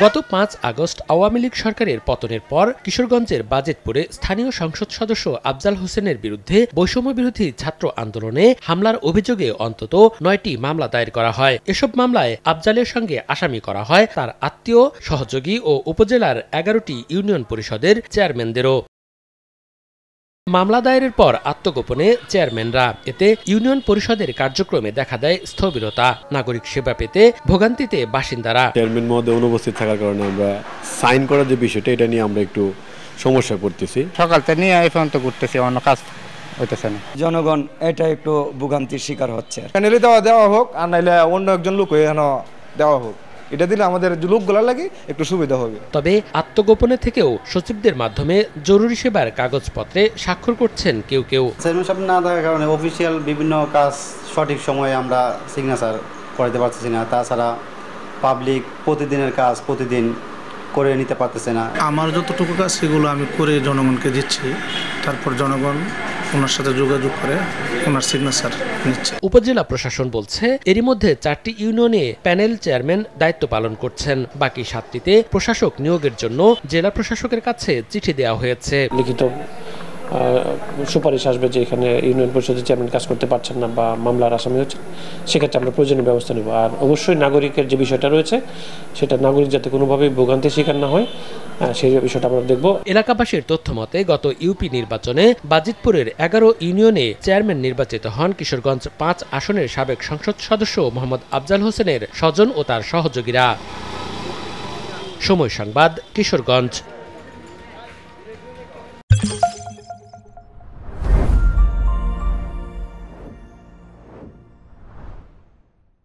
গত 5 আগস্ট আওয়ামী লীগ সরকারের পতনের পর কিশোরগঞ্জের বাজেটপুরে স্থানীয় সংসদ সদস্য আফজাল হোসেনের বিরুদ্ধে বৈষম্য বিরোধী ছাত্র আন্দোলনে হামলার অভিযোগে অন্তত 9টি মামলা দায়ের করা হয়। এসব মামলায় আফজালের সঙ্গে আসামি করা হয় তার আত্মীয়, সহযোগী ও উপজেলার 11টি ইউনিয়ন পরিষদের চেয়ারম্যানদেরও। মামলা দায়েরের পর আত্মগোপনে চেয়ারম্যানরা, এতে ইউনিয়ন পরিষদের কার্যক্রমে দেখা দেয় স্থবিরতা, নাগরিক সেবা পেতে ভোগান্তিতে বাসিন্দারা। চেয়ারম্যান মহোদয় অনুপস্থিত থাকার কারণে আমরা সাইন করার যে বিষয়টা, এটা নিয়ে আমরা একটু সমস্যায় পড়তেছি। সকাল থেকে নিয়ে এই পর্যন্ত করতেছি, অন্য কাজ হইতেছে না। জনগণ এটা একটু ভোগান্তির শিকার হচ্ছে। প্যানেলে দেওয়া হোক, আর নাইলে অন্য একজন লোক এখানে দেওয়া হোক, এটা দিলে আমাদের লোকগুলা লাগে একটু সুবিধা হবে। তবে আত্মগোপনে থেকেও সচিবদের মাধ্যমে জরুরি সেবার কাগজপত্রে স্বাক্ষর করছেন কেউ কেউ। চেয়ারম্যান সাহেব না থাকার কারণে অফিসিয়াল বিভিন্ন কাজ সঠিক সময়ে আমরা সিগনেচার করাতে পারতেছি না। তাছাড়া পাবলিক প্রতিদিনের কাজ প্রতিদিন করে নিতে পারতেছে না। আমার যতটুকু কাজ সেগুলো আমি করে জনগণকে দিচ্ছি, তারপর জনগণ ওনার সাথে যোগাযোগ করে ওনার সিগনেচার নিচ্ছে। উপজেলা প্রশাসন বলছে এরই মধ্যে 4টি ইউনিয়নে প্যানেল চেয়ারম্যান দায়িত্ব পালন করছেন। বাকি 7টিতে প্রশাসক নিয়োগের জন্য জেলা প্রশাসকের কাছে চিঠি দেওয়া হয়েছে। লিখিত সুপারিশ আসবে যে এখানে ইউনিয়ন পরিষদের চেয়ারম্যান কাজ করতে পারছেন না বা মামলার আসামি হচ্ছে, সেক্ষেত্রে আমরা প্রয়োজনীয় ব্যবস্থা নেব। আর অবশ্যই নাগরিকের যে বিষয়টা রয়েছে, সেটা নাগরিক যাতে কোনোভাবেই ভোগান্তির শিকার না হয়, সেই বিষয়টা আমরা দেখব। এলাকাবাসীর তথ্য মতে গত ইউপি নির্বাচনে বাজিতপুরের 11 ইউনিয়নে চেয়ারম্যান নির্বাচিত হন কিশোরগঞ্জ 5 আসনের সাবেক সংসদ সদস্য মোহাম্মদ আফজাল হোসেনের স্বজন ও তার সহযোগীরা। সময় সংবাদ, কিশোরগঞ্জ।